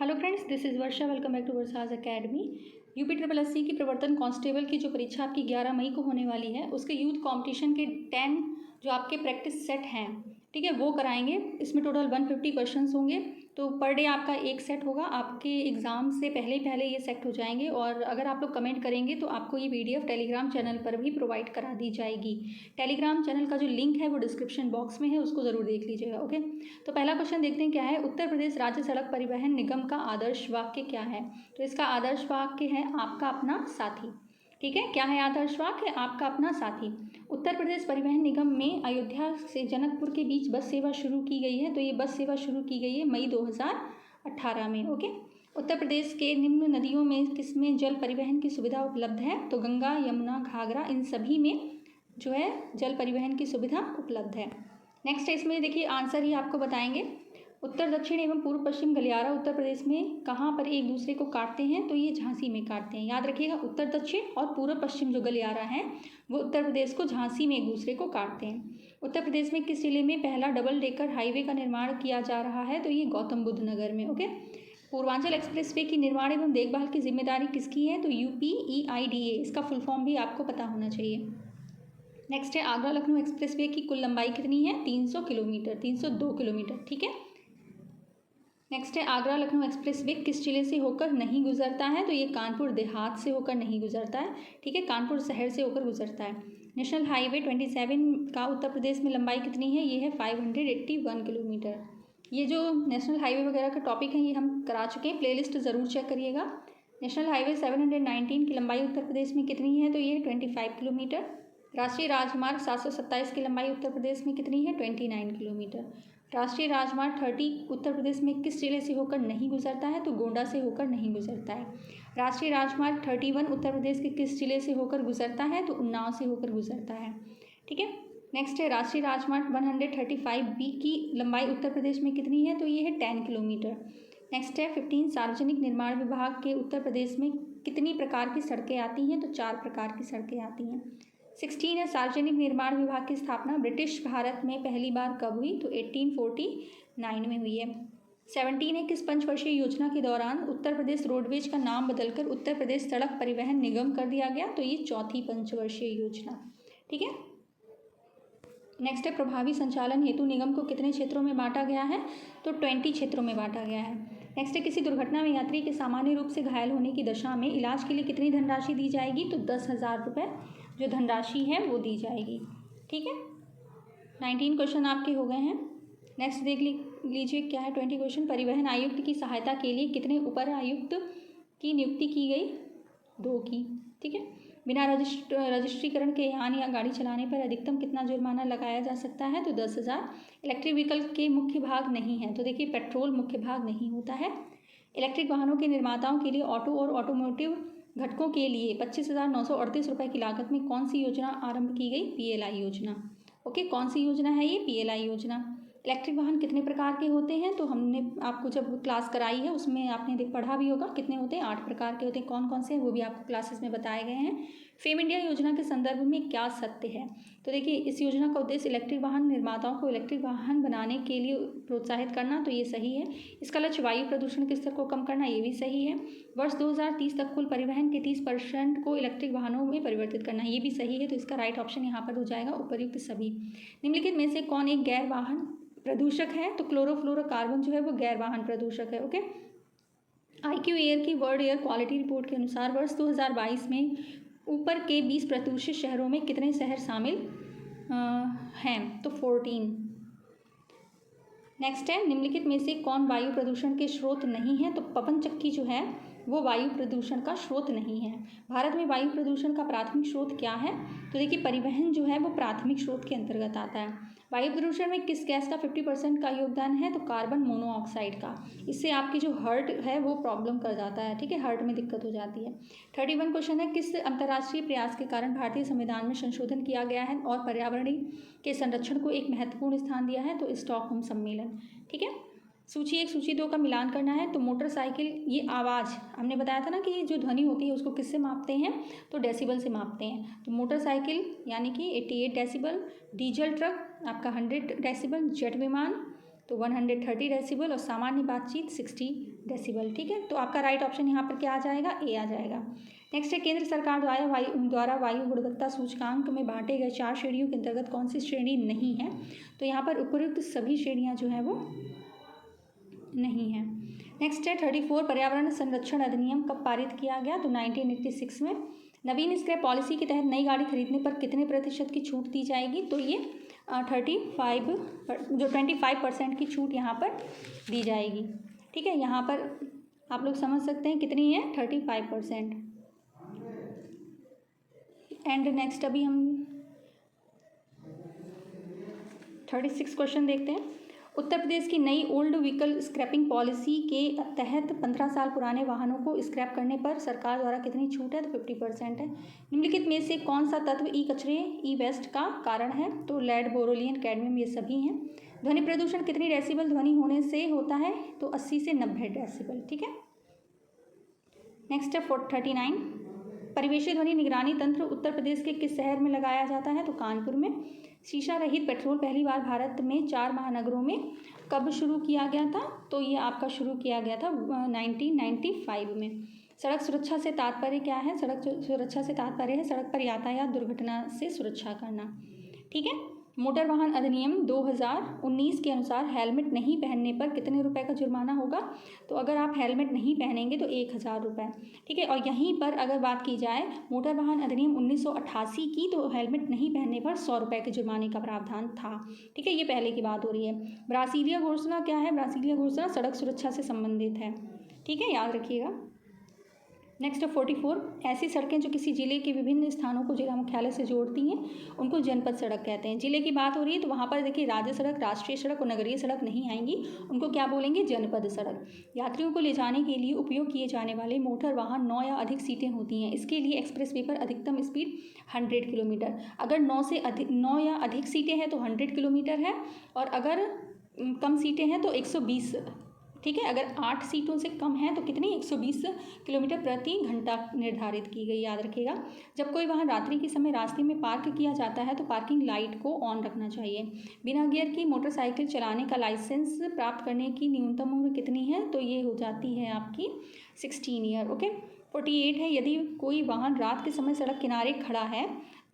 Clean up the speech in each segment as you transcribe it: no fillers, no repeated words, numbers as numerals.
Hello friends, this is Varsha. Welcome back to Varsha's academy. UP triple SC की प्रवर्तन constable की जो परीक्षा आपकी 11 मई को होने वाली है, उसके यूथ कंपटीशन के 10 जो आपके प्रैक्टिस सेट हैं, ठीक है, वो कराएंगे। इसमें टोटल 150 क्वेश्चंस होंगे, तो पर डे आपका एक सेट होगा। आपके एग्ज़ाम से पहले ये सेट हो जाएंगे, और अगर आप लोग कमेंट करेंगे तो आपको ये PDF टेलीग्राम चैनल पर भी प्रोवाइड करा दी जाएगी। टेलीग्राम चैनल का जो लिंक है वो डिस्क्रिप्शन बॉक्स में है, उसको ज़रूर देख लीजिएगा। ओके, तो पहला क्वेश्चन देखते हैं क्या है। उत्तर प्रदेश राज्य सड़क परिवहन निगम का आदर्श वाक्य क्या है? तो इसका आदर्श वाक्य है आपका अपना साथी। ठीक है, क्या है आदर्श वाक्य? आपका अपना साथी। उत्तर प्रदेश परिवहन निगम में अयोध्या से जनकपुर के बीच बस सेवा शुरू की गई है, तो ये बस सेवा शुरू की गई है मई 2018 में। ओके, उत्तर प्रदेश के निम्न नदियों में किसमें जल परिवहन की सुविधा उपलब्ध है? तो गंगा, यमुना, घाघरा, इन सभी में जो है जल परिवहन की सुविधा उपलब्ध है। नेक्स्ट है, इसमें देखिए आंसर ही आपको बताएंगे। उत्तर दक्षिण एवं पूर्व पश्चिम गलियारा उत्तर प्रदेश में कहाँ पर एक दूसरे को काटते हैं? तो ये झांसी में काटते हैं। याद रखिएगा, उत्तर दक्षिण और पूर्व पश्चिम जो गलियारा हैं वो उत्तर प्रदेश को झांसी में एक दूसरे को काटते हैं। उत्तर प्रदेश में किस जिले में पहला डबल डेकर हाईवे का निर्माण किया जा रहा है? तो ये गौतम बुद्ध नगर में। ओके, पूर्वांचल एक्सप्रेसवे की निर्माण एवं देखभाल की जिम्मेदारी किसकी है? तो UPEIDA, इसका फुल फॉर्म भी आपको पता होना चाहिए। नेक्स्ट है, आगरा लखनऊ एक्सप्रेसवे की कुल लंबाई कितनी है? 300 किलोमीटर, 302 किलोमीटर। ठीक है, नेक्स्ट है, आगरा लखनऊ एक्सप्रेसवे किस जिले से होकर नहीं गुजरता है? तो ये कानपुर देहात से होकर नहीं गुजरता है। ठीक है, कानपुर शहर से होकर गुजरता है। नेशनल हाईवे 27 का उत्तर प्रदेश में लंबाई कितनी है? ये है 581 किलोमीटर। ये जो नेशनल हाईवे वगैरह का टॉपिक है ये हम करा चुके हैं, प्लेलिस्ट ज़रूर चेक करिएगा। नेशनल हाईवे 719 की लंबाई उत्तर प्रदेश में कितनी है? तो ये 25 किलोमीटर। राष्ट्रीय राजमार्ग 727 की लंबाई उत्तर प्रदेश में कितनी है? 29 किलोमीटर। राष्ट्रीय राजमार्ग 30 उत्तर प्रदेश में किस जिले से होकर नहीं गुजरता है? तो गोंडा से होकर नहीं गुजरता है। राष्ट्रीय राजमार्ग 31 उत्तर प्रदेश के किस जिले से होकर गुजरता है? तो उन्नाव से होकर गुजरता है। ठीक है, नेक्स्ट है, राष्ट्रीय राजमार्ग 135B की लंबाई उत्तर प्रदेश में कितनी है? तो ये है 10 किलोमीटर। नेक्स्ट है, 15 सार्वजनिक निर्माण विभाग के उत्तर प्रदेश में कितनी प्रकार की सड़कें आती हैं? तो 4 प्रकार की सड़कें आती हैं। 16 है, सार्वजनिक निर्माण विभाग की स्थापना ब्रिटिश भारत में पहली बार कब हुई? तो 1849 में हुई है। 17 है, किस पंचवर्षीय योजना के दौरान उत्तर प्रदेश रोडवेज का नाम बदलकर उत्तर प्रदेश सड़क परिवहन निगम कर दिया गया? तो ये चौथी पंचवर्षीय योजना। ठीक है, नेक्स्ट है, प्रभावी संचालन हेतु निगम को कितने क्षेत्रों में बांटा गया है? तो 20 क्षेत्रों में बांटा गया है। नेक्स्ट है, किसी दुर्घटना में यात्री के सामान्य रूप से घायल होने की दशा में इलाज के लिए कितनी धनराशि दी जाएगी? तो 10,000 रुपये जो धनराशि है वो दी जाएगी। ठीक है, 19 क्वेश्चन आपके हो गए हैं। नेक्स्ट देख लीजिए क्या है 20 क्वेश्चन। परिवहन आयुक्त की सहायता के लिए कितने उपर आयुक्त की नियुक्ति की गई? 2 की। ठीक है, बिना रजिस्ट्रीकरण के यान या गाड़ी चलाने पर अधिकतम कितना जुर्माना लगाया जा सकता है? तो 10,000। इलेक्ट्रिक व्हीकल के मुख्य भाग नहीं है, तो देखिए पेट्रोल मुख्य भाग नहीं होता है। इलेक्ट्रिक वाहनों के निर्माताओं के लिए ऑटो और ऑटोमोटिव घटकों के लिए 25,938 रुपये की लागत में कौन सी योजना आरंभ की गई? PLI योजना। ओके, कौन सी योजना है ये? PLI योजना। इलेक्ट्रिक वाहन कितने प्रकार के होते हैं? तो हमने आपको जब क्लास कराई है उसमें आपने पढ़ा भी होगा कितने होते हैं। 8 प्रकार के होते हैं। कौन कौन से हैं वो भी आपको क्लासेस में बताए गए हैं। फेम इंडिया योजना के संदर्भ में क्या सत्य है? तो देखिए, इस योजना का उद्देश्य इलेक्ट्रिक वाहन निर्माताओं को इलेक्ट्रिक वाहन बनाने के लिए प्रोत्साहित करना, तो ये सही है। इसका लक्ष्य वायु प्रदूषण के स्तर को कम करना, ये भी सही है। वर्ष 2030 तक कुल परिवहन के 30% को इलेक्ट्रिक वाहनों में परिवर्तित करना, ये भी सही है। तो इसका राइट ऑप्शन यहाँ पर हो जाएगा उपर्युक्त सभी। निम्नलिखित में से कौन एक गैर वाहन प्रदूषक है? तो क्लोरोफ्लोरोकार्बन जो है वो गैर वाहन प्रदूषक है। ओके, IQ एयर की वर्ल्ड एयर क्वालिटी रिपोर्ट के अनुसार वर्ष 2022 में ऊपर के 20 प्रतिशत शहरों में कितने शहर शामिल हैं? तो 14। नेक्स्ट है, निम्नलिखित में से कौन वायु प्रदूषण के स्रोत नहीं है? तो पवन चक्की जो है वो वायु प्रदूषण का स्रोत नहीं है। भारत में वायु प्रदूषण का प्राथमिक स्रोत क्या है? तो देखिए, परिवहन जो है वो प्राथमिक स्रोत के अंतर्गत आता है। वायु प्रदूषण में किस गैस का 50% का योगदान है? तो कार्बन मोनोऑक्साइड का। इससे आपकी जो हार्ट है वो प्रॉब्लम कर जाता है। ठीक है, हार्ट में दिक्कत हो जाती है। 31 क्वेश्चन है, किस अंतर्राष्ट्रीय प्रयास के कारण भारतीय संविधान में संशोधन किया गया है और पर्यावरण के संरक्षण को एक महत्वपूर्ण स्थान दिया है? तो स्टॉकहोम सम्मेलन। ठीक है, सूची 1 सूची 2 का मिलान करना है। तो मोटरसाइकिल, ये आवाज़ हमने बताया था ना कि जो ध्वनि होती है उसको किससे मापते हैं? तो डेसिबल से मापते हैं। तो मोटरसाइकिल यानी कि 88 डेसिबल, डीजल ट्रक आपका 100 डेसिबल, जेट विमान तो 130 डेसिबल, और सामान्य बातचीत 60 डेसिबल। ठीक है, तो आपका राइट ऑप्शन यहाँ पर क्या आ जाएगा, ए आ जाएगा। नेक्स्ट है, केंद्र सरकार द्वारा वायु गुणवत्ता सूचकांक में बांटे गए 4 श्रेणियों के अंतर्गत कौन सी श्रेणी नहीं है। तो यहाँ पर उपयुक्त सभी श्रेणियाँ जो हैं वो नहीं है। नेक्स्ट है 34, पर्यावरण संरक्षण अधिनियम कब पारित किया गया। तो 1986 में। नवीन स्क्रैप पॉलिसी के तहत नई गाड़ी खरीदने पर कितने प्रतिशत की छूट दी जाएगी। तो ये 25% की छूट यहाँ पर दी जाएगी। ठीक है, यहाँ पर आप लोग समझ सकते हैं कितनी है, 35%। एंड नेक्स्ट अभी हम 36 क्वेश्चन देखते हैं। उत्तर प्रदेश की नई ओल्ड व्हीकल स्क्रैपिंग पॉलिसी के तहत 15 साल पुराने वाहनों को स्क्रैप करने पर सरकार द्वारा कितनी छूट है। तो 50% है। निम्नलिखित में से कौन सा तत्व ई कचरे ई वेस्ट का कारण है। तो लेड, बोरोलियम, कैडमियम, ये सभी हैं। ध्वनि प्रदूषण कितनी डेसिबल ध्वनि होने से होता है। तो 80 से 90 डेसिबल। ठीक है, नेक्स्ट है 39, परिवेशी ध्वनि निगरानी तंत्र उत्तर प्रदेश के किस शहर में लगाया जाता है। तो कानपुर में। शीशा रहित पेट्रोल पहली बार भारत में 4 महानगरों में कब शुरू किया गया था। तो ये आपका शुरू किया गया था 1995 में। सड़क सुरक्षा से तात्पर्य क्या है। सड़क सुरक्षा से तात्पर्य है सड़क पर यातायात दुर्घटना से सुरक्षा करना। ठीक है, मोटर वाहन अधिनियम 2019 के अनुसार हेलमेट नहीं पहनने पर कितने रुपए का जुर्माना होगा। तो अगर आप हेलमेट नहीं पहनेंगे तो 1000 रुपये। ठीक है, और यहीं पर अगर बात की जाए मोटर वाहन अधिनियम 1988 की, तो हेलमेट नहीं पहनने पर 100 रुपये के जुर्माने का प्रावधान था। ठीक है, ये पहले की बात हो रही है। ब्रासीलिया घोषणा क्या है। ब्रासीलिया घोषणा सड़क सुरक्षा से संबंधित है। ठीक है, याद रखिएगा। नेक्स्ट है 44, ऐसी सड़कें जो किसी जिले के विभिन्न स्थानों को जिला मुख्यालय से जोड़ती हैं उनको जनपद सड़क कहते हैं। जिले की बात हो रही है तो वहाँ पर देखिए राज्य सड़क, राष्ट्रीय सड़क और नगरीय सड़क नहीं आएंगी, उनको क्या बोलेंगे, जनपद सड़क। यात्रियों को ले जाने के लिए उपयोग किए जाने वाले मोटर वाहन 9 या अधिक सीटें होती हैं। इसके लिए एक्सप्रेस वे पर अधिकतम स्पीड 100 किलोमीटर। अगर 9 या अधिक सीटें हैं तो 100 किलोमीटर है, और अगर कम सीटें हैं तो 120। ठीक है, अगर 8 सीटों से कम है तो कितनी, 120 किलोमीटर प्रति घंटा निर्धारित की गई। याद रखिएगा। जब कोई वाहन रात्रि के समय रास्ते में पार्क किया जाता है तो पार्किंग लाइट को ऑन रखना चाहिए। बिना गियर की मोटरसाइकिल चलाने का लाइसेंस प्राप्त करने की न्यूनतम उम्र कितनी है। तो ये हो जाती है आपकी 16 ईयर। ओके, 48 है, यदि कोई वाहन रात के समय सड़क किनारे खड़ा है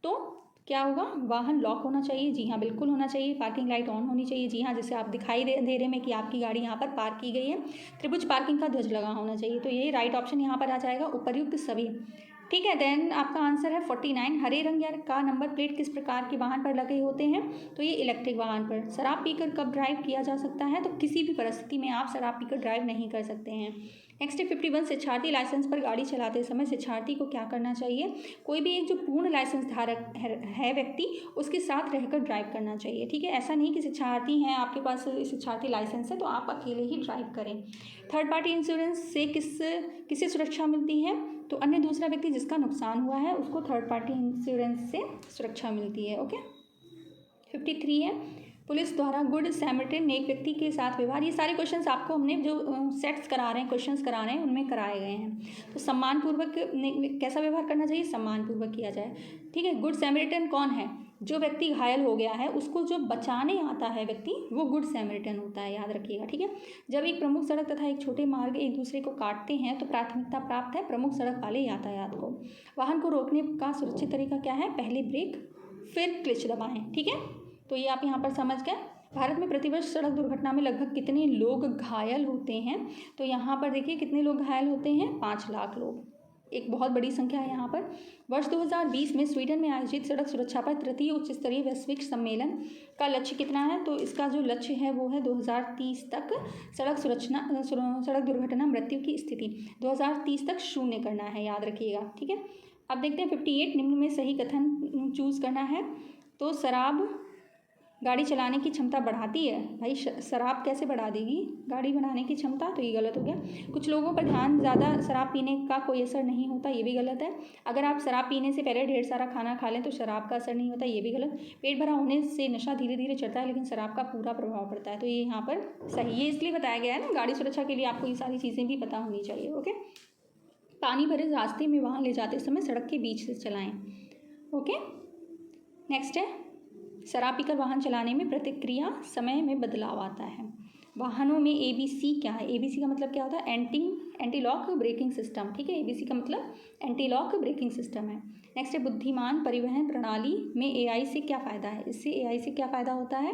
तो क्या होगा, वाहन लॉक होना चाहिए। जी हाँ, बिल्कुल होना चाहिए। पार्किंग लाइट ऑन होनी चाहिए। जी हाँ, जैसे आप दिखाई दे रहे में कि आपकी गाड़ी यहाँ पर पार्क की गई है। त्रिभुज पार्किंग का ध्वज लगा होना चाहिए। तो ये राइट ऑप्शन यहाँ पर आ जाएगा, उपर्युक्त सभी। ठीक है, देन आपका आंसर है 49, हरे रंग या का नंबर प्लेट किस प्रकार के वाहन पर लगे होते हैं। तो ये इलेक्ट्रिक वाहन पर। शराब पीकर कब ड्राइव किया जा सकता है। तो किसी भी परिस्थिति में आप शराब पीकर ड्राइव नहीं कर सकते हैं। नेक्स्ट है 51, शिक्षार्थी लाइसेंस पर गाड़ी चलाते समय शिक्षार्थी को क्या करना चाहिए। कोई भी एक जो पूर्ण लाइसेंस धारक है व्यक्ति, उसके साथ रहकर ड्राइव करना चाहिए। ठीक है, ऐसा नहीं कि शिक्षार्थी हैं, आपके पास शिक्षार्थी लाइसेंस है तो आप अकेले ही ड्राइव करें। थर्ड पार्टी इंश्योरेंस से किसे सुरक्षा मिलती है। तो अन्य दूसरा व्यक्ति जिसका नुकसान हुआ है उसको थर्ड पार्टी इंश्योरेंस से सुरक्षा मिलती है। ओके, 53 है, पुलिस द्वारा गुड सैमरिटन एक व्यक्ति के साथ व्यवहार। ये सारे क्वेश्चंस आपको हमने जो सेट्स करा रहे हैं, क्वेश्चंस करा रहे हैं, उनमें कराए गए हैं। तो सम्मानपूर्वक कैसा व्यवहार करना चाहिए, सम्मानपूर्वक किया जाए। ठीक है, गुड सैमरिटन कौन है, जो व्यक्ति घायल हो गया है उसको जो बचाने आता है व्यक्ति, वो गुड सैमरिटन होता है। याद रखिएगा। ठीक है, जब एक प्रमुख सड़क तथा एक छोटे मार्ग एक दूसरे को काटते हैं तो प्राथमिकता प्राप्त है प्रमुख सड़क वाले यातायात को। वाहन को रोकने का सुरक्षित तरीका क्या है, पहले ब्रेक फिर क्लच दबाएं। ठीक है, तो ये आप यहाँ पर समझ गए। भारत में प्रतिवर्ष सड़क दुर्घटना में लगभग कितने लोग घायल होते हैं। तो यहाँ पर देखिए कितने लोग घायल होते हैं, 5 लाख लोग। एक बहुत बड़ी संख्या है यहाँ पर। वर्ष 2020 में स्वीडन में आयोजित सड़क सुरक्षा पर तृतीय उच्च स्तरीय वैश्विक सम्मेलन का लक्ष्य कितना है। तो इसका जो लक्ष्य है वो है 2030 तक सड़क दुर्घटना मृत्यु की स्थिति 2030 तक 0 करना है। याद रखिएगा। ठीक है, अब देखते हैं 58, निम्न में सही कथन चूज़ करना है। तो शराब गाड़ी चलाने की क्षमता बढ़ाती है। भाई शराब कैसे बढ़ा देगी गाड़ी बनाने की क्षमता, तो ये गलत हो गया। कुछ लोगों पर ध्यान ज़्यादा शराब पीने का कोई असर नहीं होता, ये भी गलत है। अगर आप शराब पीने से पहले ढेर सारा खाना खा लें तो शराब का असर नहीं होता, ये भी गलत। पेट भरा होने से नशा धीरे धीरे चढ़ता है लेकिन शराब का पूरा प्रभाव पड़ता है, तो ये यहाँ पर सही। ये इसलिए बताया गया है ना, गाड़ी सुरक्षा के लिए आपको ये सारी चीज़ें भी पता होनी चाहिए। ओके, पानी भरे रास्ते में वाहन ले जाते समय सड़क के बीच से चलाएँ। ओके, नेक्स्ट है शराब पीकर वाहन चलाने में प्रतिक्रिया समय में बदलाव आता है। वाहनों में ABC क्या है? ABC का मतलब क्या होता है? एंटी लॉक ब्रेकिंग सिस्टम, ठीक है। ABC का मतलब एंटी लॉक ब्रेकिंग सिस्टम है। नेक्स्ट है बुद्धिमान परिवहन प्रणाली में AI से क्या फ़ायदा है? इससे AI से क्या फ़ायदा होता है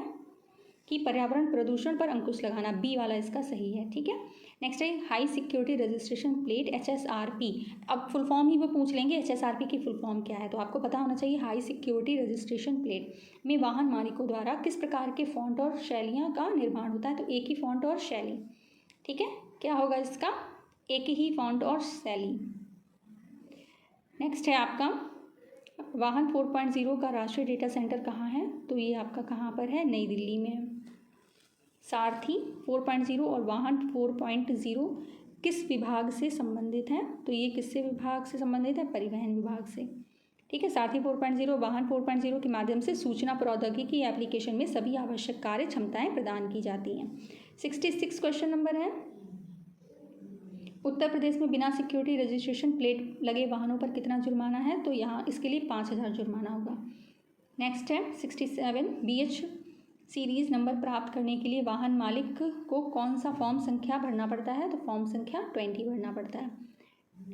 कि पर्यावरण प्रदूषण पर अंकुश लगाना। बी वाला इसका सही है, ठीक है। नेक्स्ट है high security registration plate HSRP। अब फुल फॉर्म ही वो पूछ लेंगे HSRP की फुल फॉर्म क्या है, तो आपको पता होना चाहिए। हाई सिक्योरिटी रजिस्ट्रेशन प्लेट में वाहन मालिकों द्वारा किस प्रकार के फॉन्ट और शैलियाँ का निर्माण होता है? तो एक ही फॉन्ट और शैली, ठीक है। क्या होगा इसका? एक ही फॉन्ट और शैली। नेक्स्ट है आपका वाहन 4.0 का राष्ट्रीय डेटा सेंटर कहाँ है? तो ये आपका कहाँ पर है? नई दिल्ली में। सारथी 4.0 और वाहन 4.0 किस विभाग से संबंधित हैं? तो ये किससे विभाग से संबंधित है? परिवहन विभाग से, ठीक है। सारथी 4.0 वाहन 4.0 के माध्यम से सूचना प्रौद्योगिकी एप्लीकेशन में सभी आवश्यक कार्य क्षमताएं प्रदान की जाती हैं। 66 क्वेश्चन नंबर है। उत्तर प्रदेश में बिना सिक्योरिटी रजिस्ट्रेशन प्लेट लगे वाहनों पर कितना जुर्माना है? तो यहाँ इसके लिए 5,000 जुर्माना होगा। नेक्स्ट है 67 BH सीरीज़ नंबर प्राप्त करने के लिए वाहन मालिक को कौन सा फॉर्म संख्या भरना पड़ता है? तो फॉर्म संख्या 20 भरना पड़ता है।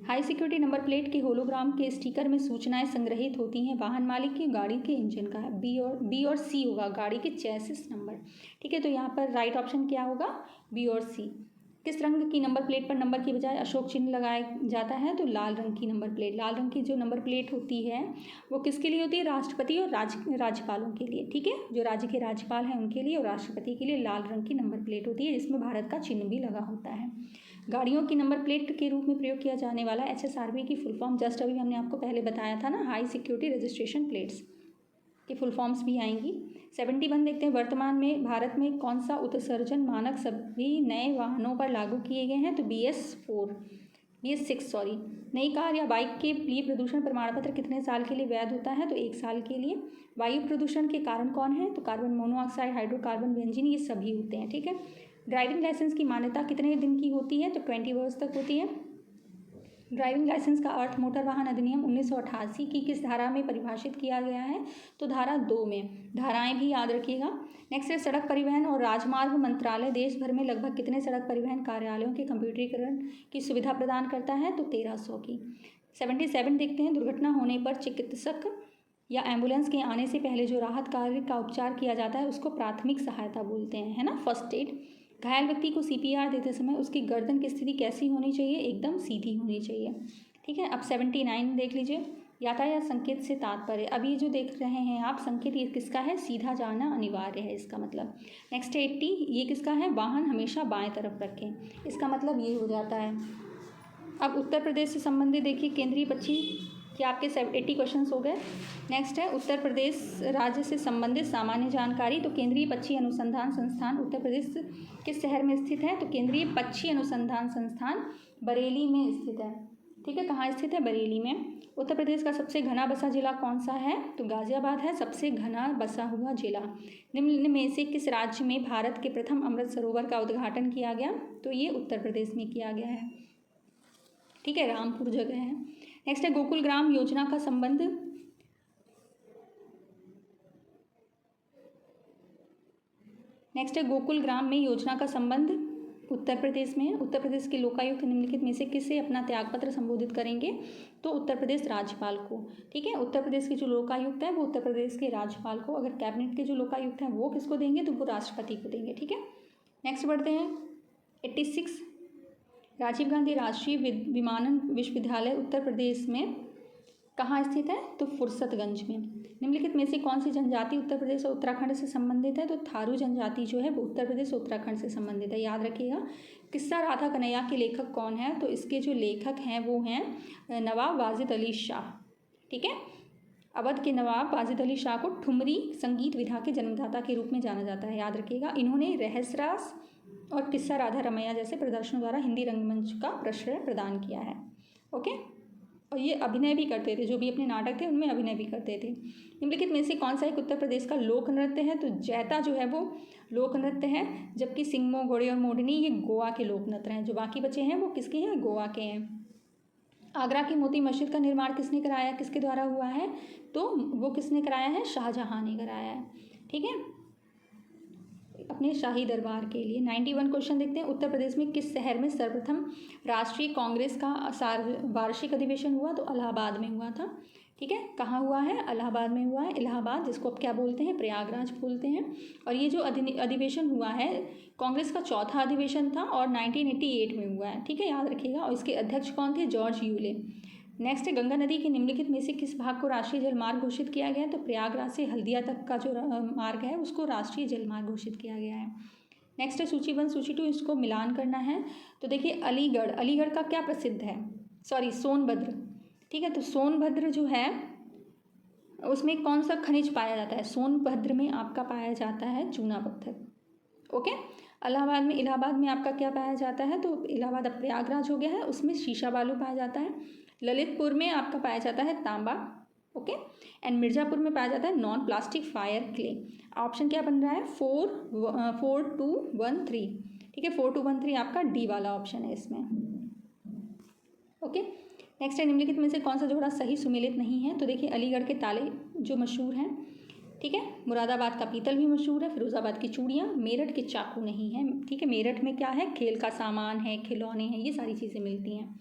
हाई सिक्योरिटी नंबर प्लेट के होलोग्राम के स्टिकर में सूचनाएं संग्रहित होती हैं वाहन मालिक की, गाड़ी के इंजन का है। बी और सी होगा गाड़ी के चेसिस नंबर, ठीक है। तो यहाँ पर राइट ऑप्शन क्या होगा? बी और सी। किस रंग की नंबर प्लेट पर नंबर की बजाय अशोक चिन्ह लगाया जाता है? तो लाल रंग की नंबर प्लेट। लाल रंग की जो नंबर प्लेट होती है वो किसके लिए होती है? राष्ट्रपति और राज्यपालों के लिए, ठीक है। जो राज्य के राज्यपाल हैं उनके लिए और राष्ट्रपति के लिए लाल रंग की नंबर प्लेट होती है जिसमें भारत का चिन्ह भी लगा होता है। गाड़ियों की नंबर प्लेट के रूप में प्रयोग किया जाने वाला HSRP की फुल फॉर्म जस्ट अभी हमने आपको पहले बताया था ना, हाई सिक्योरिटी रजिस्ट्रेशन प्लेट्स की फुल फॉर्म्स भी आएंगी। 71 देखते हैं वर्तमान में भारत में कौन सा उत्सर्जन मानक सभी नए वाहनों पर लागू किए गए हैं? तो BS6 सॉरी। नई कार या बाइक के लिए प्रदूषण प्रमाण पत्र कितने साल के लिए वैध होता है? तो 1 साल के लिए। वायु प्रदूषण के कारण कौन है? तो कार्बन मोनोऑक्साइड, हाइड्रोकार्बन, बेंजीन, ये सभी होते हैं, ठीक है। ड्राइविंग लाइसेंस की मान्यता कितने दिन की होती है? तो 20 वर्ष तक होती है। ड्राइविंग लाइसेंस का अर्थ मोटर वाहन अधिनियम 1988 की किस धारा में परिभाषित किया गया है? तो धारा 2 में। धाराएं भी याद रखिएगा। नेक्स्ट है सड़क परिवहन और राजमार्ग मंत्रालय देश भर में लगभग कितने सड़क परिवहन कार्यालयों के कंप्यूटरीकरण की सुविधा प्रदान करता है? तो 1300 की। 77 देखते हैं दुर्घटना होने पर चिकित्सक या एम्बुलेंस के आने से पहले जो राहत कार्य का उपचार किया जाता है उसको प्राथमिक सहायता बोलते हैं, है ना, फर्स्ट एड। घायल व्यक्ति को CPR देते समय उसकी गर्दन की स्थिति कैसी होनी चाहिए? एकदम सीधी होनी चाहिए, ठीक है। अब 79 देख लीजिए। यातायात संकेत से तात्पर्य, अब ये जो देख रहे हैं आप संकेत, ये किसका है? सीधा जाना अनिवार्य है इसका मतलब। नेक्स्ट 80 ये किसका है? वाहन हमेशा बाएं तरफ रखें, इसका मतलब ये हो जाता है। अब उत्तर प्रदेश से संबंधित देखिए केंद्रीय पक्षी कि आपके 80 क्वेश्चन हो गए। नेक्स्ट है उत्तर प्रदेश राज्य से संबंधित सामान्य जानकारी। तो केंद्रीय पक्षी अनुसंधान संस्थान उत्तर प्रदेश किस शहर में स्थित है? तो केंद्रीय पक्षी अनुसंधान संस्थान बरेली में स्थित है, ठीक है। कहाँ स्थित है? बरेली में। उत्तर प्रदेश का सबसे घना बसा जिला कौन सा है? तो गाजियाबाद है सबसे घना बसा हुआ जिला। निम्न में से किस राज्य में भारत के प्रथम अमृत सरोवर का उद्घाटन किया गया? तो ये उत्तर प्रदेश में किया गया है, ठीक है, रामपुर जगह है। नेक्स्ट है गोकुल ग्राम योजना का संबंध गोकुल ग्राम में योजना का संबंध उत्तर प्रदेश में है। उत्तर प्रदेश के लोकायुक्त निम्नलिखित में से किसे अपना त्यागपत्र संबोधित करेंगे? तो उत्तर प्रदेश राज्यपाल को, ठीक है। उत्तर प्रदेश के जो लोकायुक्त है वो उत्तर प्रदेश के राज्यपाल को, अगर कैबिनेट के जो लोकायुक्त हैं वो किसको देंगे? तो वो राष्ट्रपति को देंगे, ठीक है। नेक्स्ट बढ़ते हैं 86 राजीव गांधी राष्ट्रीय विमानन विश्वविद्यालय उत्तर प्रदेश में कहाँ स्थित है? तो फुर्सतगंज में। निम्नलिखित में से कौन सी जनजाति उत्तर प्रदेश और उत्तराखंड से संबंधित है? तो थारू जनजाति जो है वो उत्तर प्रदेश और उत्तराखंड से संबंधित है, याद रखिएगा। किस्सा राधा कन्हैया के लेखक कौन है? तो इसके जो लेखक हैं वो हैं नवाब वाजिद अली शाह, ठीक है। अवध के नवाब वाजिद अली शाह को ठुमरी संगीत विधा के जन्मदाता के रूप में जाना जाता है, याद रखिएगा। इन्होंने रहस्यरास और किस्सा राधा रमैया जैसे प्रदर्शनों द्वारा हिंदी रंगमंच का प्रश्रय प्रदान किया है, ओके। और ये अभिनय भी करते थे, जो भी अपने नाटक थे उनमें अभिनय भी करते थे। निम्नलिखित में से कौन सा एक उत्तर प्रदेश का लोक नृत्य है? तो जैता जो है वो लोक नृत्य है, जबकि सिंगमो, घोड़े और मोडनी ये गोवा के लोक नृत्य हैं। जो बाकी बचे हैं वो किसके हैं? गोवा के हैं। आगरा की मोती मस्जिद का निर्माण किसने कराया, किसके द्वारा हुआ है? तो वो किसने कराया है? शाहजहां ने कराया है, ठीक है। अपने शाही दरबार के लिए। 91 क्वेश्चन देखते हैं। उत्तर प्रदेश में किस शहर में सर्वप्रथम राष्ट्रीय कांग्रेस का वार्षिक अधिवेशन हुआ? तो इलाहाबाद में हुआ था। ठीक है, कहाँ हुआ है? इलाहाबाद में हुआ है। इलाहाबाद, जिसको अब क्या बोलते हैं? प्रयागराज बोलते हैं। और ये जो अधिवेशन हुआ है कांग्रेस का चौथा अधिवेशन था और 1988 में हुआ है। ठीक है, याद रखिएगा। और इसके अध्यक्ष कौन थे? George Yule. नेक्स्ट है, गंगा नदी के निम्नलिखित में से किस भाग को राष्ट्रीय जलमार्ग घोषित किया गया है? तो प्रयागराज से हल्दिया तक का जो मार्ग है उसको राष्ट्रीय जलमार्ग घोषित किया गया है। नेक्स्ट है सूची 1 सूची 2, इसको मिलान करना है। तो देखिए अलीगढ़, अलीगढ़ का क्या प्रसिद्ध है? सोनभद्र। ठीक है, तो सोनभद्र जो है उसमें कौन सा खनिज पाया जाता है? सोनभद्र में आपका पाया जाता है चूना पत्थर। ओके। इलाहाबाद में आपका क्या पाया जाता है? तो इलाहाबाद अब प्रयागराज हो गया है, उसमें शीशा बालू पाया जाता है। ललितपुर में आपका पाया जाता है तांबा। ओके। एंड मिर्ज़ापुर में पाया जाता है non plastic fire clay. Option क्या बन रहा है? 4-2-1-3। ठीक है, 4-2-1-3 आपका डी वाला ऑप्शन है इसमें। ओके। नेक्स्ट है, निम्नलिखित में से कौन सा जोड़ा सही सुमेलित नहीं है? तो देखिए अलीगढ़ के ताले जो मशहूर हैं। ठीक है, मुरादाबाद का पीतल भी मशहूर है, फिरोज़ाबाद की चूड़ियाँ, मेरठ के चाकू नहीं है। ठीक है, मेरठ में क्या है? खेल का सामान है, खिलौने हैं, ये सारी चीज़ें मिलती हैं।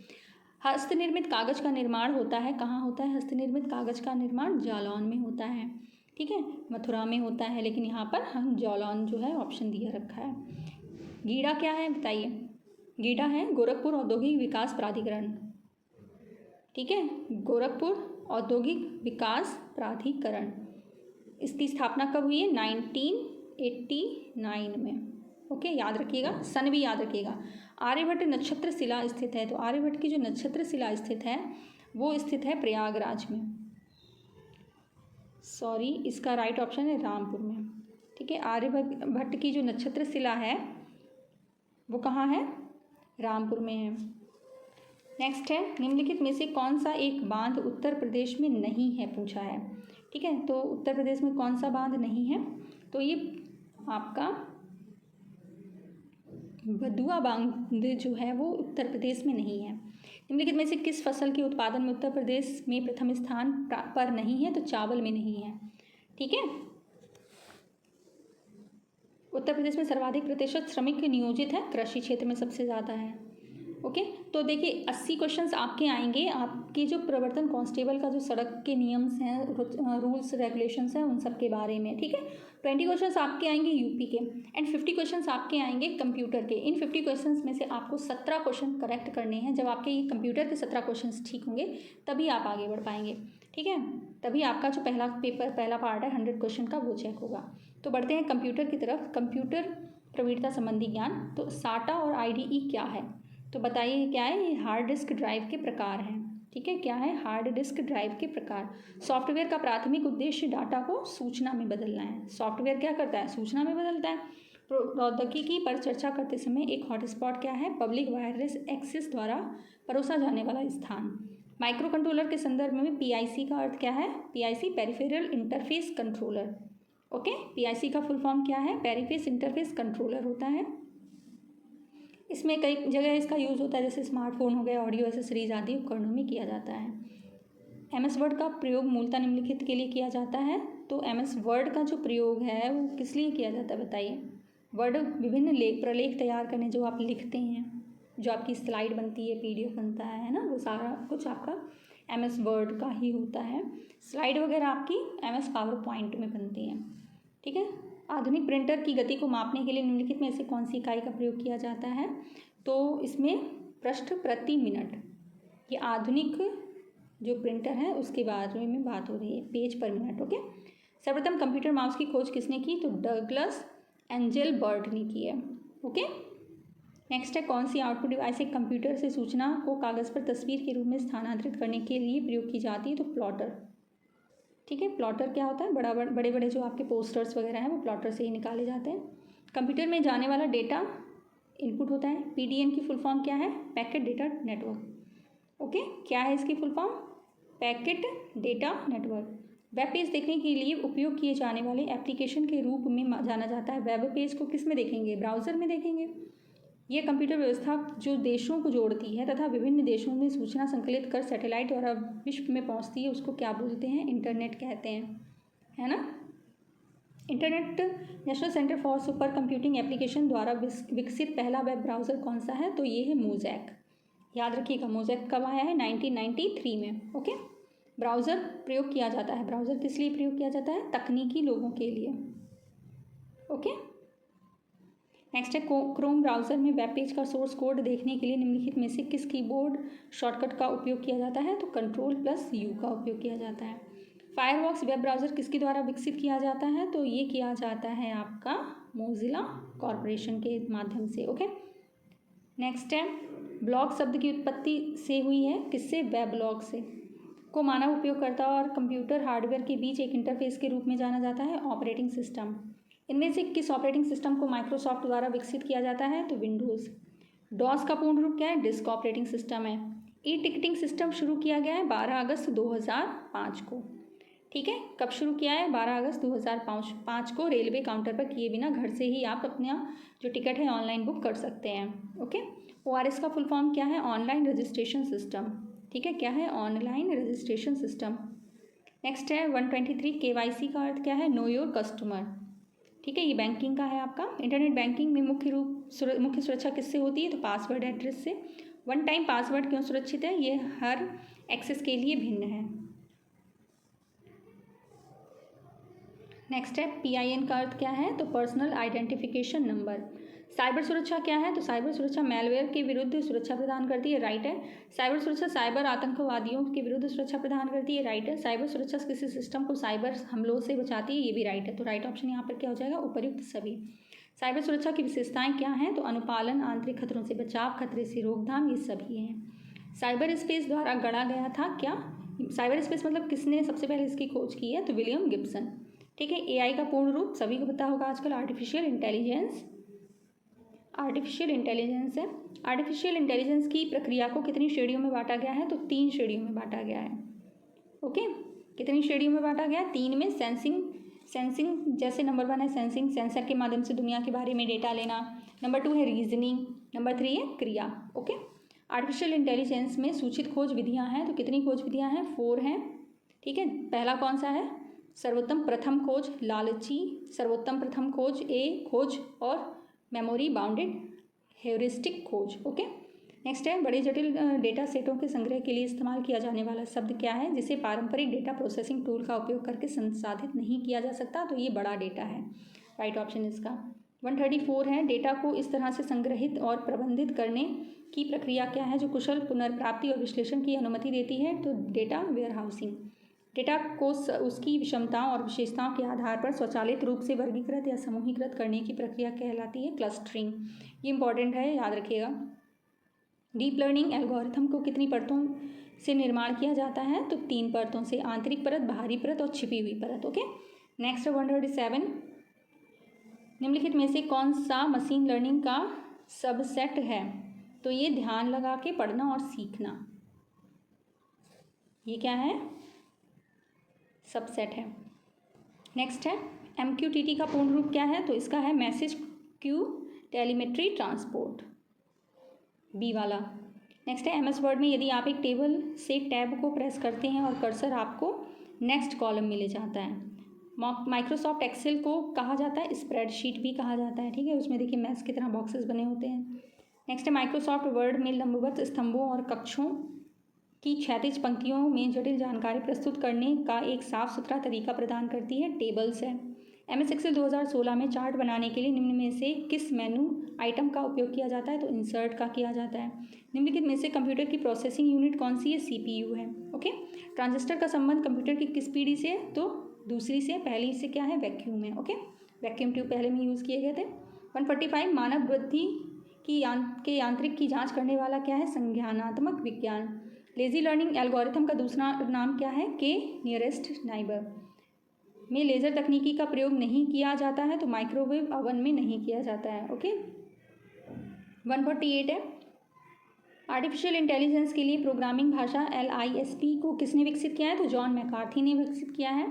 हस्तनिर्मित कागज़ का निर्माण होता है, कहाँ होता है हस्तनिर्मित कागज़ का निर्माण? जालौन में होता है। ठीक है, मथुरा में होता है, लेकिन यहाँ पर हम जालौन जो है ऑप्शन दिया रखा है। गीडा क्या है बताइए? गीडा है गोरखपुर औद्योगिक विकास प्राधिकरण। ठीक है, गोरखपुर औद्योगिक विकास प्राधिकरण, इसकी स्थापना कब हुई है? 1989 में। ओके, याद रखिएगा, सन भी याद रखिएगा। आर्यभट्ट नक्षत्र शिला स्थित है, तो आर्यभट्ट की जो नक्षत्र शिला स्थित है वो स्थित है प्रयागराज में। सॉरी, इसका राइट ऑप्शन है रामपुर में। ठीक है, आर्यभट्ट की जो नक्षत्र शिला है वो कहाँ है? रामपुर में है। नेक्स्ट है, निम्नलिखित में से कौन सा एक बांध उत्तर प्रदेश में नहीं है पूछा है। ठीक है, तो उत्तर प्रदेश में कौन सा बांध नहीं है? तो ये आपका बदुआ बांध जो है वो उत्तर प्रदेश में नहीं है। निम्नलिखित में से किस फसल के उत्पादन में उत्तर प्रदेश में प्रथम स्थान पर नहीं है? तो चावल में नहीं है। ठीक है, उत्तर प्रदेश में सर्वाधिक प्रतिशत श्रमिक नियोजित है, कृषि क्षेत्र में सबसे ज़्यादा है। ओके, तो देखिए 80 क्वेश्चंस आपके आएंगे, आपके जो प्रवर्तन कांस्टेबल का जो सड़क के नियम्स हैं, रूल्स रेगुलेशंस हैं, उन सब के बारे में। ठीक है, 20 क्वेश्चंस आपके आएंगे यूपी के एंड 50 क्वेश्चंस आपके आएंगे कंप्यूटर के। इन 50 क्वेश्चंस में से आपको 17 क्वेश्चन करेक्ट करने हैं। जब आपके ये कंप्यूटर के 17 क्वेश्चंस ठीक होंगे तभी आप आगे बढ़ पाएंगे। ठीक है, तभी आपका जो पहला पार्ट है 100 क्वेश्चन का वो चेक होगा। तो बढ़ते हैं कंप्यूटर की तरफ। कंप्यूटर प्रवीणता संबंधी ज्ञान, तो साटा और IDE क्या है? तो बताइए क्या है? ये हार्ड डिस्क ड्राइव के प्रकार हैं। ठीक है, क्या है? हार्ड डिस्क ड्राइव के प्रकार। सॉफ्टवेयर का प्राथमिक उद्देश्य डाटा को सूचना में बदलना है। सॉफ्टवेयर क्या करता है? सूचना में बदलता है। प्रौद्योगिकी पर चर्चा करते समय एक हॉटस्पॉट क्या है? पब्लिक वायरलेस एक्सेस द्वारा परोसा जाने वाला स्थान। माइक्रो कंट्रोलर के संदर्भ में PIC का अर्थ क्या है? PIC peripheral interface controller. Okay, PIC का फुल फॉर्म क्या है? पेरिफेस इंटरफेस कंट्रोलर होता है। इसमें कई जगह इसका यूज़ होता है, जैसे स्मार्टफोन हो गए, ऑडियो एसेसरीज आदि उपकरणों में किया जाता है। MS वर्ड का प्रयोग मूलतः निम्नलिखित के लिए किया जाता है। तो MS वर्ड का जो प्रयोग है वो किस लिए किया जाता है बताइए? वर्ड विभिन्न प्रलेख तैयार करने, जो आप लिखते हैं, जो आपकी स्लाइड बनती है, PDF बनता है ना, वो सारा कुछ आपका MS वर्ड का ही होता है। स्लाइड वगैरह आपकी MS पावर पॉइंट में बनती हैं। ठीक है, आधुनिक प्रिंटर की गति को मापने के लिए निम्नलिखित में से कौन सी इकाई का प्रयोग किया जाता है? तो इसमें पृष्ठ प्रति मिनट, ये आधुनिक जो प्रिंटर है उसके बारे में बात हो रही है, पेज पर मिनट। ओके, सर्वप्रथम कंप्यूटर माउस की खोज किसने की? तो डगलस एंजेलबर्ट ने की है। ओके, नेक्स्ट है, कौन सी आउटपुट डिवाइस एक कंप्यूटर से सूचना को कागज़ पर तस्वीर के रूप में स्थानांतरित करने के लिए प्रयोग की जाती है? तो प्लॉटर। ठीक है, प्लॉटर क्या होता है? बड़े बड़े जो आपके पोस्टर्स वगैरह हैं वो प्लॉटर से ही निकाले जाते हैं। कंप्यूटर में जाने वाला डेटा इनपुट होता है। PDN की फुल फॉर्म क्या है? Packet data network. ओके, क्या है इसकी full form? Packet data network. Web page देखने के लिए उपयोग किए जाने वाले एप्लीकेशन के रूप में जाना जाता है। वेब पेज को किस में देखेंगे? ब्राउज़र में देखेंगे। यह कंप्यूटर व्यवस्था जो देशों को जोड़ती है तथा विभिन्न देशों में सूचना संकलित कर सैटेलाइट द्वारा विश्व में पहुंचती है, उसको क्या बोलते हैं? इंटरनेट कहते हैं, है ना। Internet national centre for super computing application द्वारा विकसित पहला वेब ब्राउज़र कौन सा है? तो ये है मोज़ैक। याद रखिएगा, मोज़ैक कब आया है? 1993 में। ओके, ब्राउज़र प्रयोग किया जाता है। ब्राउज़र किस लिए प्रयोग किया जाता है? तकनीकी लोगों के लिए। ओके, नेक्स्ट है क्रोम ब्राउज़र में वेब पेज का सोर्स कोड देखने के लिए निम्नलिखित में से किस कीबोर्ड शॉर्टकट का उपयोग किया जाता है? तो Ctrl+U का उपयोग किया जाता है। फायरफॉक्स वेब ब्राउज़र किसके द्वारा विकसित किया जाता है? तो ये किया जाता है आपका मोजिला कॉरपोरेशन के माध्यम से। ओके, नेक्स्ट है ब्लॉग शब्द की उत्पत्ति से हुई है किससे? वेब ब्लॉग से। को मानव उपयोगकर्ता और कंप्यूटर हार्डवेयर के बीच एक इंटरफेस के रूप में जाना जाता है ऑपरेटिंग सिस्टम। इनमें से किस ऑपरेटिंग सिस्टम को माइक्रोसॉफ्ट द्वारा विकसित किया जाता है? तो विंडोज़। डॉस का पूर्ण रूप क्या है? डिस्क ऑपरेटिंग सिस्टम है। ई टिकटिंग सिस्टम शुरू किया गया है 12 अगस्त 2005 को। ठीक है, कब शुरू किया है? 12 अगस्त 2005 को रेलवे काउंटर पर किए बिना घर से ही आप अपना जो टिकट है ऑनलाइन बुक कर सकते हैं। ओके, ORS का फुल फॉर्म क्या है? Online registration system. ठीक है, क्या है? Online registration system. नेक्स्ट है 123 KYC का अर्थ क्या है? Know your customer. ठीक है, ये बैंकिंग का है आपका। इंटरनेट बैंकिंग में मुख्य सुरक्षा किससे होती है? तो पासवर्ड एड्रेस से। वन टाइम पासवर्ड क्यों सुरक्षित है? ये हर एक्सेस के लिए भिन्न है। नेक्स्ट है PIN का अर्थ क्या है? तो पर्सनल आइडेंटिफिकेशन नंबर। साइबर सुरक्षा क्या है? तो साइबर सुरक्षा मैलवेयर के विरुद्ध सुरक्षा प्रदान करती है, राइट है। साइबर सुरक्षा साइबर आतंकवादियों के विरुद्ध सुरक्षा प्रदान करती है, राइट है। साइबर सुरक्षा किसी सिस्टम को साइबर हमलों से बचाती है, ये भी राइट है। तो राइट ऑप्शन यहाँ पर क्या हो जाएगा? उपर्युक्त सभी। साइबर सुरक्षा की विशेषताएं क्या हैं? तो अनुपालन, आंतरिक खतरों से बचाव, खतरे से रोकथाम, ये सभी हैं। साइबर स्पेस द्वारा गढ़ा गया था क्या? साइबर स्पेस मतलब किसने सबसे पहले इसकी खोज की है? तो विलियम गिब्सन। ठीक है, AI का पूर्ण रूप सभी को पता होगा आजकल, आर्टिफिशियल इंटेलिजेंस है। आर्टिफिशियल इंटेलिजेंस की प्रक्रिया को कितनी श्रेणियों में बांटा गया है? तो 3 श्रेणियों में बांटा गया है। ओके, कितनी श्रेणियों में बांटा गया है? 3 में। सेंसिंग जैसे नंबर 1 है सेंसिंग, सेंसर के माध्यम से दुनिया के बारे में डेटा लेना। नंबर 2 है रीजनिंग। नंबर 3 है क्रिया। ओके, आर्टिफिशियल इंटेलिजेंस में सूचित खोज विधियाँ हैं, तो कितनी खोज विधियाँ हैं? 4 हैं। ठीक है, पहला कौन सा है? सर्वोत्तम प्रथम खोज, लालची सर्वोत्तम प्रथम खोज, खोज और मेमोरी बाउंडेड हेउरिस्टिक खोज। ओके, नेक्स्ट है बड़े जटिल डेटा सेटों के संग्रह के लिए इस्तेमाल किया जाने वाला शब्द क्या है? जिसे पारंपरिक डेटा प्रोसेसिंग टूल का उपयोग करके संसाधित नहीं किया जा सकता, तो ये बड़ा डेटा है, राइट ऑप्शन इसका। 134 है डेटा को इस तरह से संग्रहित और प्रबंधित करने की प्रक्रिया क्या है जो कुशल पुनर्प्राप्ति और विश्लेषण की अनुमति देती है? तो डेटा वेयरहाउसिंग। डेटा को उसकी विषमताओं और विशेषताओं के आधार पर स्वचालित रूप से वर्गीकृत या समूहीकृत करने की प्रक्रिया कहलाती है क्लस्टरिंग। ये इंपॉर्टेंट है, याद रखिएगा। डीप लर्निंग एल्गोरिथम को कितनी परतों से निर्माण किया जाता है? तो 3 परतों से, आंतरिक परत, बाहरी परत और छिपी हुई परत। ओके, नेक्स्ट 137 निम्नलिखित में से कौन सा मशीन लर्निंग का सबसेट है? तो ये ध्यान लगा के पढ़ना और सीखना, ये क्या है? सबसेट है। नेक्स्ट है MQTT का पूर्ण रूप क्या है? तो इसका है message queue telemetry transport, B वाला। नेक्स्ट है MS वर्ड में यदि आप एक टेबल से टैब को प्रेस करते हैं और कर्सर आपको नेक्स्ट कॉलम में ले जाता है। माइक्रोसॉफ्ट एक्सेल को कहा जाता है स्प्रेडशीट भी कहा जाता है। ठीक है, उसमें देखिए मैथ्स की तरह बॉक्सेस बने होते हैं। नेक्स्ट है माइक्रोसॉफ्ट वर्ड में लंबवत स्तंभों और कक्षों की क्षैतिज पंक्तियों में जटिल जानकारी प्रस्तुत करने का एक साफ सुथरा तरीका प्रदान करती है, टेबल्स है। MS एक्सेल 2016 में चार्ट बनाने के लिए निम्न में से किस मेनू आइटम का उपयोग किया जाता है? तो इंसर्ट का किया जाता है। निम्नलिखित में से कंप्यूटर की प्रोसेसिंग यूनिट कौन सी है? CPU है। ओके, ट्रांजिस्टर का संबंध कंप्यूटर की किस पीढ़ी से? तो दूसरी से। पहली से क्या है? वैक्यूम है। ओके, वैक्यूम ट्यूब पहले में यूज़ किए गए थे। 145 मानव बुद्धि की यांत्रिक की जाँच करने वाला क्या है? संज्ञानात्मक विज्ञान। लेजी लर्निंग एल्गोरिथम का दूसरा नाम क्या है? के नियरेस्ट नाइबर में लेज़र तकनीकी का प्रयोग नहीं किया जाता है, तो माइक्रोवेव ओवन में नहीं किया जाता है। ओके, 148 है आर्टिफिशियल इंटेलिजेंस के लिए प्रोग्रामिंग भाषा LISP को किसने विकसित किया है? तो जॉन मैकार्थी ने विकसित किया है।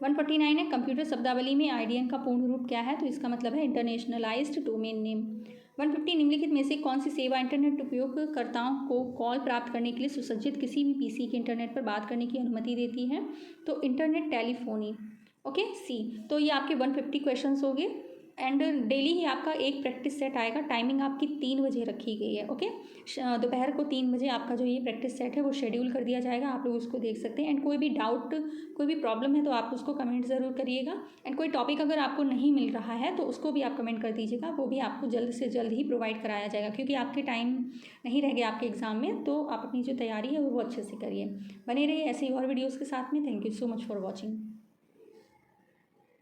149 है कंप्यूटर शब्दावली में IDN का पूर्ण रूप क्या है? तो इसका मतलब है इंटरनेशनलाइज्ड डोमेन नेम। 150 निम्नलिखित में से कौन सी सेवा इंटरनेट उपयोगकर्ताओं को कॉल प्राप्त करने के लिए सुसज्जित किसी भी PC के इंटरनेट पर बात करने की अनुमति देती है? तो इंटरनेट टेलीफोनी। ओके सी। तो ये आपके 150 क्वेश्चंस हो गए एंड डेली ही आपका एक प्रैक्टिस सेट आएगा। टाइमिंग आपकी 3 बजे रखी गई है। ओके, दोपहर को 3 बजे आपका जो ये प्रैक्टिस सेट है वो शेड्यूल कर दिया जाएगा। आप लोग उसको देख सकते हैं एंड कोई भी डाउट, कोई भी प्रॉब्लम है तो आप उसको कमेंट ज़रूर करिएगा एंड कोई टॉपिक अगर आपको नहीं मिल रहा है तो उसको भी आप कमेंट कर दीजिएगा, वो भी आपको जल्द से जल्द ही प्रोवाइड कराया जाएगा क्योंकि आपके टाइम नहीं रह गया आपके एग्ज़ाम में। तो आप अपनी जो तैयारी है वो अच्छे से करिए। बने रहिए ऐसे ही और वीडियोज़ के साथ में। Thank you so much for watching.